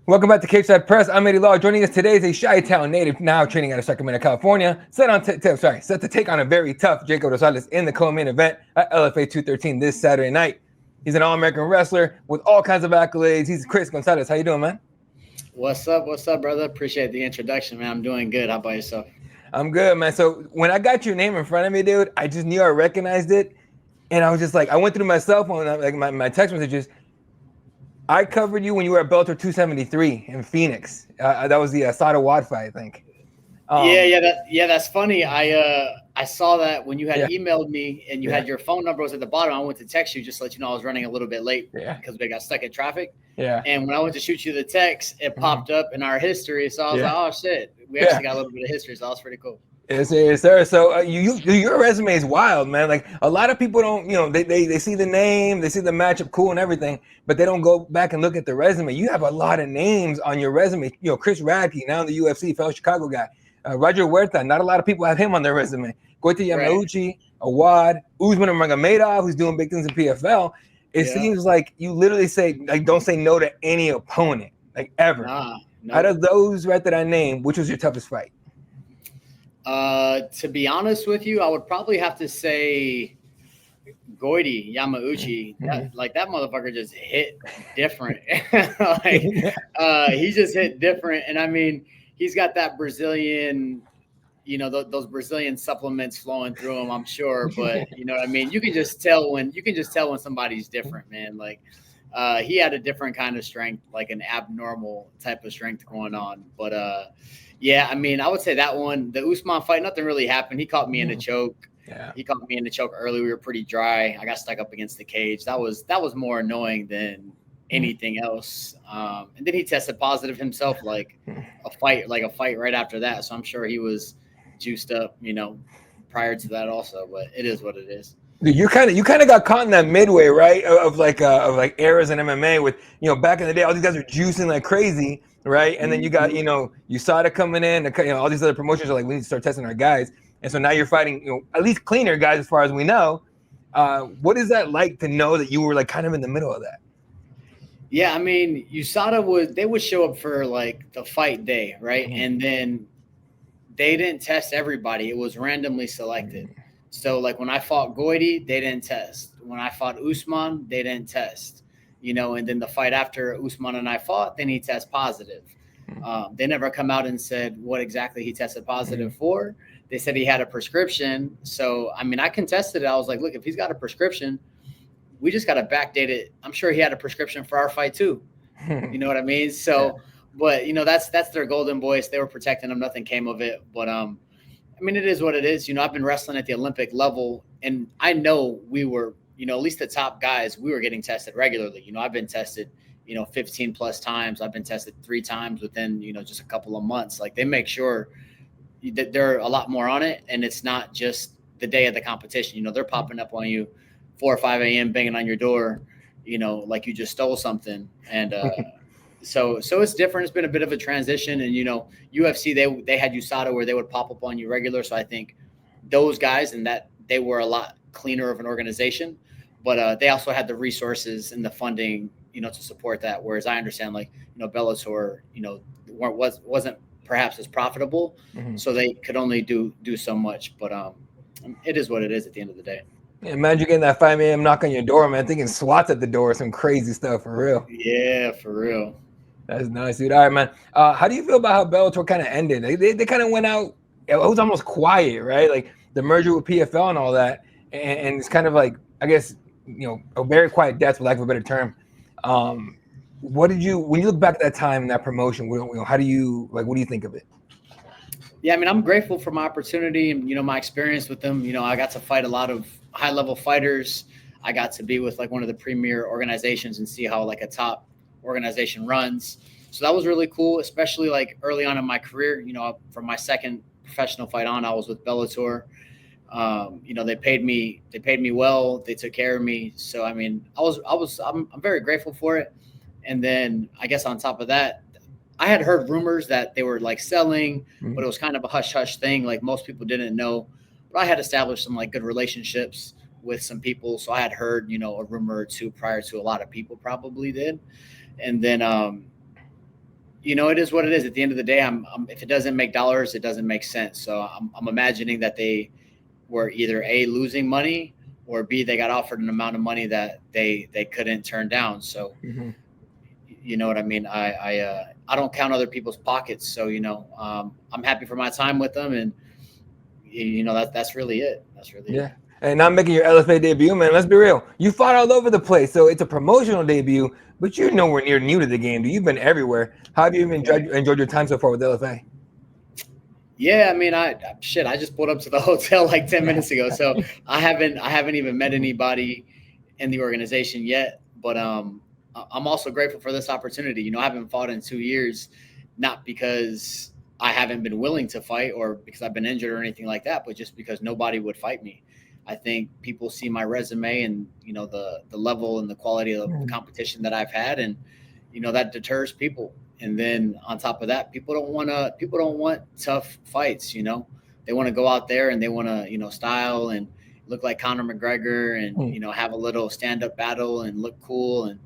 Welcome back to Cape Press. I'm Eddie Law. Joining us today is a Chi-Town native now training out of Sacramento, California. Set to take on a very tough Jacob Rosales in the co-main event at LFA 213 this Saturday night. He's an All-American wrestler with all kinds of accolades. He's Chris Gonzalez. How you doing, man? What's up? What's up, brother? Appreciate the introduction, man. I'm doing good. How about yourself? I'm good, man. So when I got your name in front of me, dude, I just knew I recognized it. And I was just like, I went through my cell phone, like my text messages. I covered you when you were at Bellator 273 in Phoenix. That was the Sada Wad fight, I think. That's funny. I saw that when you had emailed me and you had your phone number was at the bottom. I went to text you just to let you know I was running a little bit late because we got stuck in traffic. Yeah. And when I went to shoot you the text, it popped up in our history. So I was like, oh shit, we actually got a little bit of history. So that was pretty cool. Yes, sir. So your resume is wild, man. Like a lot of people don't, they see the name, they see the matchup, cool and everything, but they don't go back and look at the resume. You have a lot of names on your resume. Chris Radke, now in the UFC, fellow Chicago guy. Roger Huerta, not a lot of people have him on their resume. Goita Yamauchi, Awad, Usman Nurmagomedov, who's doing big things in PFL. It seems like you literally say, like, don't say no to any opponent, like ever. No. Out of those that I named, which was your toughest fight? To be honest with you, I would probably have to say Goiti Yamauchi. That motherfucker just hit different. He just hit different. And I mean, he's got that Brazilian, those Brazilian supplements flowing through him, I'm sure. But you know what I mean? You can just tell when somebody's different, man. Like he had a different kind of strength, like an abnormal type of strength going on. But I mean, I would say that one, the Usman fight, nothing really happened. He caught me in a choke. Yeah. He caught me in the choke early. We were pretty dry. I got stuck up against the cage. That was more annoying than anything else. And then he tested positive himself, like a fight right after that. So I'm sure he was juiced up, prior to that also. But it is what it is. Dude, you kind of got caught in that midway, right? Of eras in MMA with, back in the day, all these guys are juicing like crazy. Right. And then you got, USADA coming in, all these other promotions are like, we need to start testing our guys. And so now you're fighting, at least cleaner guys, as far as we know. What is that like to know that you were like kind of in the middle of that? Yeah. I mean, USADA would show up for like the fight day. Right. Mm-hmm. And then they didn't test everybody. It was randomly selected. Mm-hmm. So like when I fought Goiti, they didn't test. When I fought Usman, they didn't test. And then the fight after Usman and I fought, then he tested positive. They never come out and said what exactly he tested positive for. They said he had a prescription. So, I mean, I contested it. I was like, look, if he's got a prescription, we just got to backdate it. I'm sure he had a prescription for our fight too. You know what I mean? So, but, that's their golden voice. They were protecting him. Nothing came of it. But, I mean, it is what it is. I've been wrestling at the Olympic level, and I know we were, at least the top guys, we were getting tested regularly. I've been tested, 15 plus times. I've been tested 3 times within, just a couple of months. Like they make sure that they're a lot more on it. And it's not just the day of the competition. They're popping up on you 4 or 5 a.m., banging on your door, like you just stole something. And so it's different. It's been a bit of a transition. And, UFC, they had USADA where they would pop up on you regular. So I think those guys and that they were a lot cleaner of an organization. But they also had the resources and the funding, to support that. Whereas I understand, like, Bellator, wasn't perhaps as profitable, so they could only do so much. But it is what it is at the end of the day. Yeah, imagine getting that 5 a.m. knock on your door, man. Thinking SWAT's at the door, some crazy stuff for real. Yeah, for real. That's nice, dude. All right, man. How do you feel about how Bellator kind of ended? They kind of went out. It was almost quiet, right? Like the merger with PFL and all that, and it's kind of like, I guess, a very quiet death, for lack of a better term. When you look back at that time and that promotion, how do you what do you think of it? Yeah, I mean, I'm grateful for my opportunity and, my experience with them. I got to fight a lot of high level fighters. I got to be with like one of the premier organizations and see how like a top organization runs. So that was really cool, especially like early on in my career. From my second professional fight on, I was with Bellator. They paid me well. They took care of me. So, I mean, I'm very grateful for it. And then I guess on top of that, I had heard rumors that they were like selling, but it was kind of a hush hush thing. Like most people didn't know, but I had established some like good relationships with some people. So I had heard, a rumor or two prior to a lot of people probably did. And then, it is what it is. At the end of the day, if it doesn't make dollars, it doesn't make sense. So I'm imagining that they were either A, losing money, or B, they got offered an amount of money that they couldn't turn down. So, you know what I mean? I don't count other people's pockets. So, I'm happy for my time with them, and that's really it. That's really it. And now making your LFA debut, man. Let's be real. You fought all over the place, so it's a promotional debut, but you're nowhere near new to the game. You've been everywhere. How have you enjoyed your time so far with LFA? Yeah, I mean, I just pulled up to the hotel like 10 minutes ago, so I haven't even met anybody in the organization yet. But I'm also grateful for this opportunity. I haven't fought in 2 years, not because I haven't been willing to fight or because I've been injured or anything like that, but just because nobody would fight me. I think people see my resume and the level and the quality of the competition that I've had, and that deters people. And then on top of that, people don't want tough fights. They want to go out there and they want to style and look like Conor McGregor and have a little stand up battle and look cool and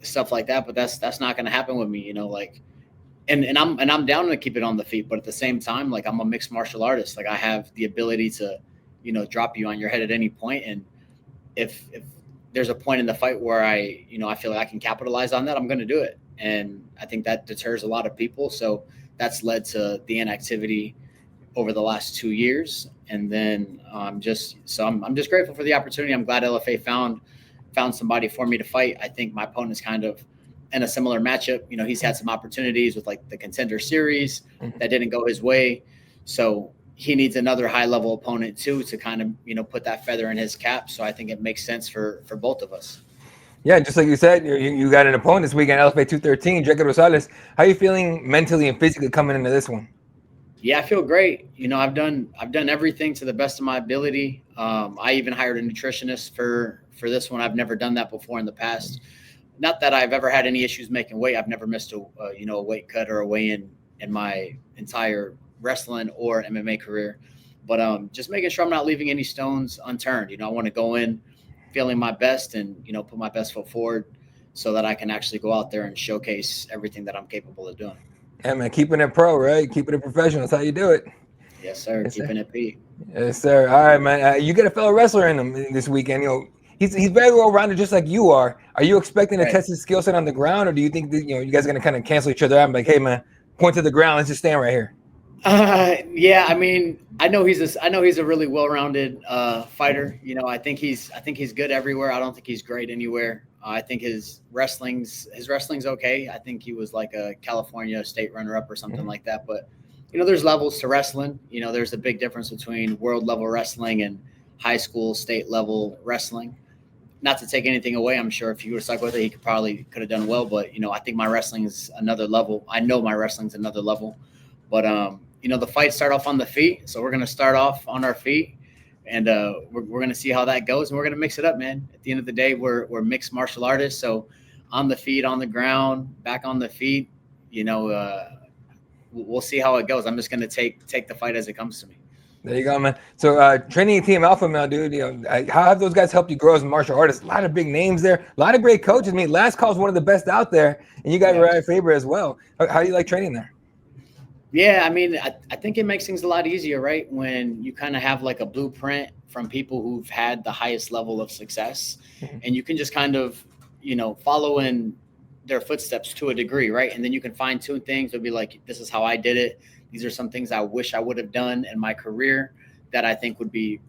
stuff like that. But that's not going to happen with me. And I'm down to keep it on the feet, but at the same time, like, I'm a mixed martial artist. Like, I have the ability to drop you on your head at any point. And if there's a point in the fight where I feel like I can capitalize on that, I'm going to do it. And I think that deters a lot of people. So that's led to the inactivity over the last 2 years. And then I'm just grateful for the opportunity. I'm glad LFA found somebody for me to fight. I think my opponent's kind of in a similar matchup. He's had some opportunities with like the Contender Series that didn't go his way. So he needs another high level opponent too, to kind of, put that feather in his cap. So I think it makes sense for both of us. Yeah, just like you said, you got an opponent this weekend, LFA 213, Jacob Rosales. How are you feeling mentally and physically coming into this one? Yeah, I feel great. I've done everything to the best of my ability. I even hired a nutritionist for this one. I've never done that before in the past. Not that I've ever had any issues making weight. I've never missed a weight cut or a weigh-in in my entire wrestling or MMA career. But just making sure I'm not leaving any stones unturned. I want to go in feeling my best and, put my best foot forward so that I can actually go out there and showcase everything that I'm capable of doing. Yeah, man, keeping it pro, right? Keeping it professional. That's how you do it. Yes, sir. Yes, keeping sir. it P. Yes, sir. All right, man. You get a fellow wrestler in him this weekend. He's very well-rounded, just like you are. Are you expecting to test his skill set on the ground, or do you think that, you guys are going to kind of cancel each other out and be like, hey, man, point to the ground. Let's just stand right here. Yeah, I mean, I know he's a really well-rounded fighter. I think he's good everywhere. I don't think he's great anywhere. I think his wrestling's okay. I think he was like a California state runner-up or something like that. But there's levels to wrestling. There's a big difference between world level wrestling and high school state level wrestling. Not to take anything away, I'm sure if he were stuck with it, he could have done well. But I think my wrestling is another level. I know my wrestling's another level. But the fights start off on the feet, so we're gonna start off on our feet, and we're gonna see how that goes, and we're gonna mix it up, man. At the end of the day, we're mixed martial artists, so on the feet, on the ground, back on the feet, we'll see how it goes. I'm just gonna take the fight as it comes to me. There you go, man. So training Team Alpha Male, dude, how have those guys helped you grow as a martial artist? A lot of big names there, a lot of great coaches. I mean, Last Call is one of the best out there, and you got Uriah Faber as well. How do you like training there? Yeah, I mean, I think it makes things a lot easier, right? When you kind of have like a blueprint from people who've had the highest level of success, and you can just kind of, follow in their footsteps to a degree, right? And then you can fine tune things. It'll be like, this is how I did it. These are some things I wish I would have done in my career that I think would be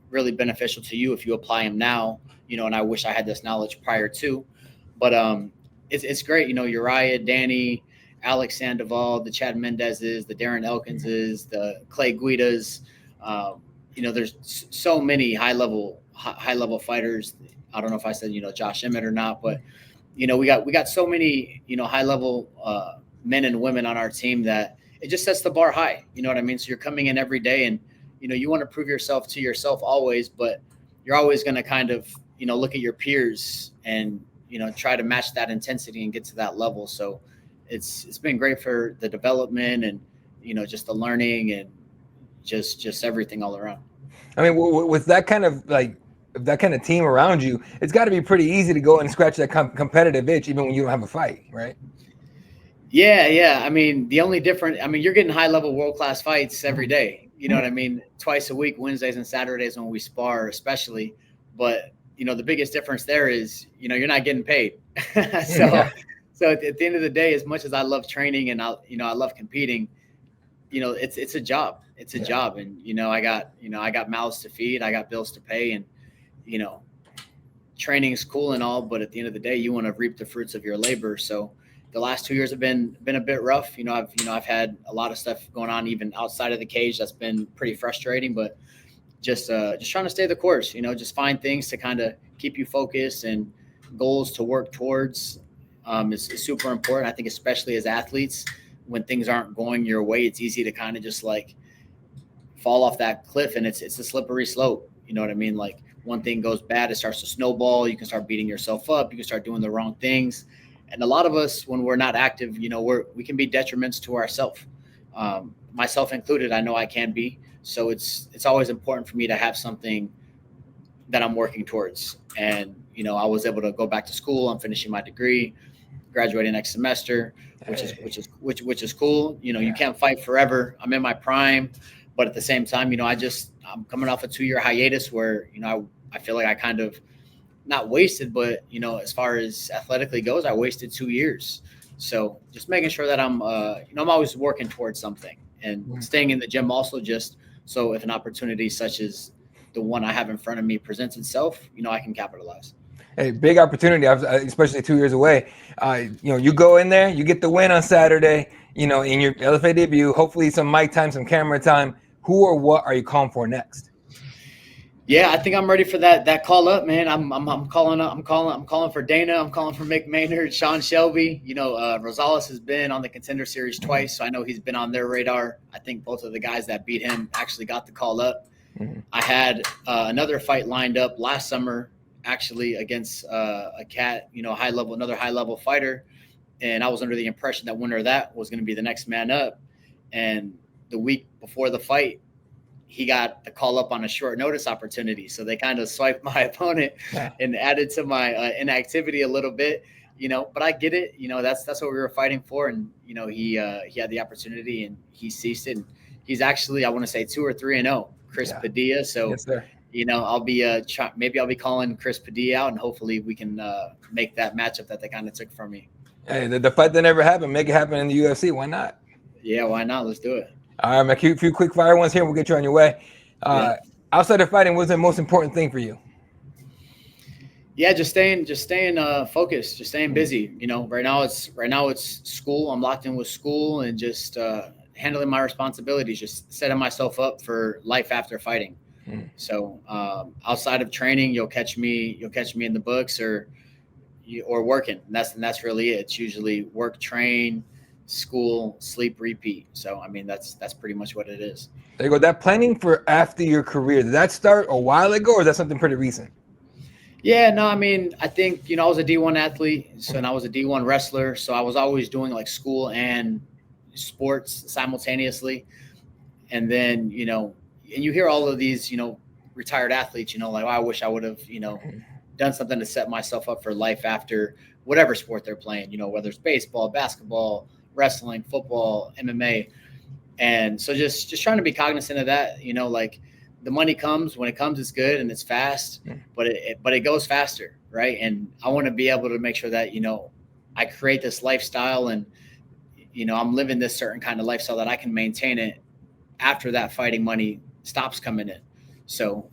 really beneficial to you if you apply them now, and I wish I had this knowledge prior to. But it's great, Uriah, Danny, Alex Sandoval, the Chad Mendezes, the Darren Elkinses, the Clay Guidas. There's so many high level fighters. I don't know if I said, Josh Emmett or not, but, we got so many, high level men and women on our team that it just sets the bar high. You know what I mean? So you're coming in every day and, you want to prove yourself to yourself always, but you're always going to kind of, look at your peers and, try to match that intensity and get to that level. So it's been great for the development and, just the learning and just everything all around. I mean, with that kind of team around you, it's got to be pretty easy to go and scratch that competitive itch, even when you don't have a fight, right? Yeah. I mean, the only different, I mean, you're getting high level world class fights every day. You know what I mean? Twice a week, Wednesdays and Saturdays when we spar, especially. But the biggest difference there is, you're not getting paid. so, Yeah. so at the end of the day, as much as I love training and I love competing, it's a job. It's a job, and I got mouths to feed, I got bills to pay, and you know, training is cool and all, but at the end of the day, you want to reap the fruits of your labor. So the last 2 years have been a bit rough. I've had a lot of stuff going on even outside of the cage that's been pretty frustrating, but just trying to stay the course. Just find things to kind of keep you focused and goals to work towards is super important. I think especially as athletes, when things aren't going your way, it's easy to kind of just like fall off that cliff, and it's a slippery slope. You know what I mean? Like one thing goes bad, it starts to snowball. You can start beating yourself up. You can start doing the wrong things. And a lot of us, when we're not active, we can be detriments to ourselves, myself included. I know I can be. So it's always important for me to have something that I'm working towards. And I was able to go back to school. I'm finishing my degree, graduating next semester, which is cool. You can't fight forever. I'm in my prime, but at the same time, I'm coming off a 2-year hiatus where I feel like I kind of not wasted, but as far as athletically goes, I wasted 2 years. So just making sure that I'm always working towards something, and staying in the gym also, just so if an opportunity such as the one I have in front of me presents itself, I can capitalize. Hey, big opportunity, especially 2 years away. You go in there, you get the win on Saturday, in your LFA debut, hopefully some mic time, some camera time. Who or what are you calling for next? Yeah, I think I'm ready for that call up, man. I'm calling up. I'm calling for Dana. I'm calling for Mick Maynard, Sean Shelby. Rosales has been on the Contender Series twice, so I know he's been on their radar. I think both of the guys that beat him actually got the call up. I had another fight lined up last summer, actually against a cat, another high level fighter, and I was under the impression that winner of that was going to be the next man up. And the week before the fight, he got the call up on a short notice opportunity. So they kind of swiped my opponent and added to my inactivity a little bit, but I get it. That's what we were fighting for. And, he had the opportunity and he seized it. And he's actually, I want to say 2 or 3-0, Chris Padilla. So, yes, sir. I'll be, maybe I'll be calling Chris Padilla out, and hopefully we can make that matchup that they kind of took from me. Hey, the fight that never happened, make it happen in the UFC. Why not? Yeah, why not? Let's do it. All right, man. A few quick fire ones here. We'll get you on your way. Outside of fighting, what's the most important thing for you? Yeah, just staying focused, just staying busy. Right now it's school. I'm locked in with school and just handling my responsibilities, just setting myself up for life after fighting. So outside of training, you'll catch me in the books or working. And that's really it. It's usually work, train, school, sleep, repeat. So I mean that's pretty much what it is. There you go. That planning for after your career, did that start a while ago, or is that something pretty recent? Yeah, no, I mean, I think, I was a D1 athlete, and I was a D1 wrestler. So I was always doing like school and sports simultaneously. And then, and you hear all of these, retired athletes, like, oh, I wish I would have, done something to set myself up for life after whatever sport they're playing, whether it's baseball, basketball, wrestling, football, MMA. And so just trying to be cognizant of that, like the money comes when it comes, it's good and it's fast, but it goes faster. Right. And I want to be able to make sure that, I create this lifestyle and, I'm living this certain kind of lifestyle that I can maintain it after that fighting money stops coming in. So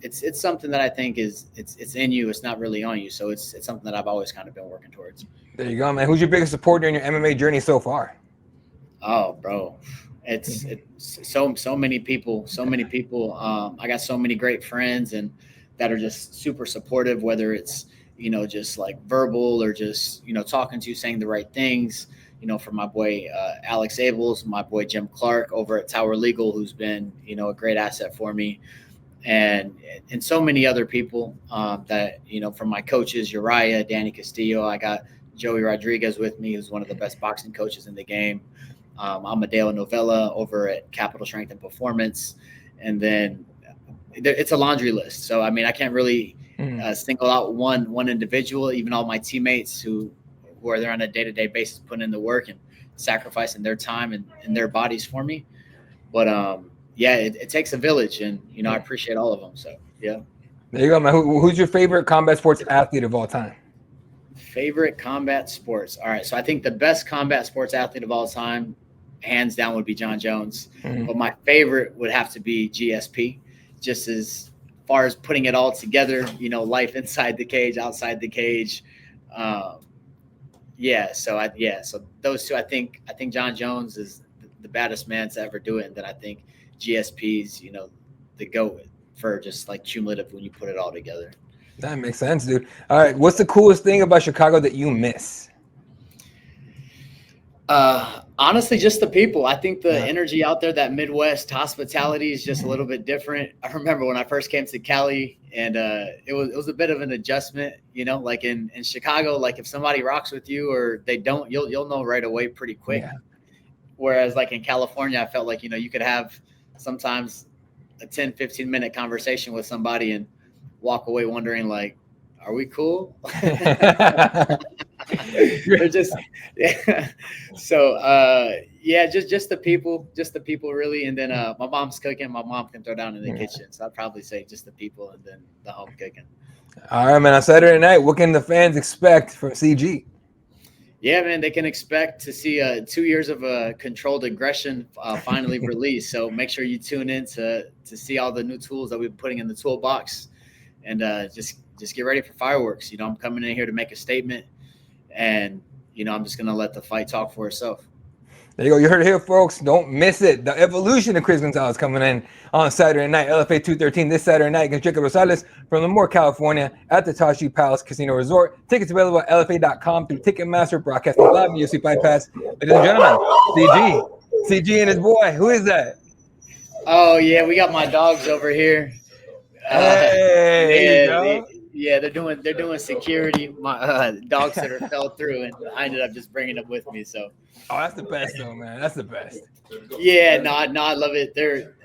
it's something that I think it's in you. It's not really on you. So it's something that I've always kind of been working towards. There you go, man. Who's your biggest supporter in your MMA journey so far? Oh, bro. It's so many people. I got so many great friends and that are just super supportive, whether it's, just like verbal or just, talking to you, saying the right things, from my boy, Alex Abels, my boy, Jim Clark over at Tower Legal, who's been, a great asset for me. And so many other people that, from my coaches, Uriah, Danny Castillo, I got Joey Rodriguez with me, who's one of the best boxing coaches in the game. Amadeo Novella over at Capital Strength and Performance. And then it's a laundry list. So, I mean, I can't really single out one individual, even all my teammates who where they're on a day-to-day basis putting in the work and sacrificing their time and their bodies for me. But yeah, it takes a village, and I appreciate all of them. So yeah. There you go, man. Who's your favorite combat sports athlete of all time? Favorite combat sports. All right, so I think the best combat sports athlete of all time, hands down, would be John Jones. But my favorite would have to be GSP, just as far as putting it all together, life inside the cage, outside the cage. So those two, I think John Jones is the baddest man to ever do it, and then I think GSP's, the GOAT for just like cumulative when you put it all together. That makes sense, dude. All right, what's the coolest thing about Chicago that you miss? Honestly, just the people. I think the energy out there, that Midwest hospitality, is just a little bit different. I remember when I first came to Cali, and it was a bit of an adjustment, like in Chicago, like if somebody rocks with you or they don't, you'll know right away pretty quick. Yeah. Whereas like in California, I felt like, you could have sometimes a 10, 15-minute conversation with somebody and walk away wondering like, are we cool? They're just, yeah. So, just the people really. And then my mom's cooking. My mom can throw down in the kitchen. So I'd probably say just the people and then the home cooking. All right, man. On Saturday night, what can the fans expect from CG? Yeah, man, they can expect to see 2 years of controlled aggression finally released. So make sure you tune in to see all the new tools that we're putting in the toolbox, and just get ready for fireworks. I'm coming in here to make a statement, and I'm just gonna let the fight talk for itself. There you go. You heard it here, folks. Don't miss it. The evolution of Chris Gonzalez coming in on Saturday night. LFA 213 this Saturday night against Jacob Rosales from Lemoore, California at the Tashi Palace Casino Resort. Tickets available at LFA.com through Ticketmaster, broadcasting live on UFC Fight Pass. Ladies and gentlemen, CG and his boy. Who is that? Oh, yeah. We got my dogs over here. Hey, they're doing security. My dog sitter fell through, and I ended up just bringing them with me. So. Oh, that's the best, though, man. That's the best. Yeah, no, I love it.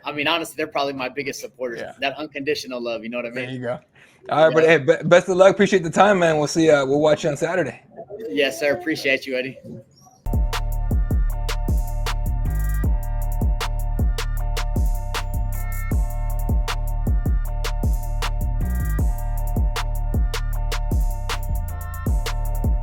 Honestly, they're probably my biggest supporters. Yeah. That unconditional love, you know what I mean? There you go. All right, but hey, best of luck. Appreciate the time, man. We'll see. We'll watch you on Saturday. Yes, sir. Appreciate you, Eddie.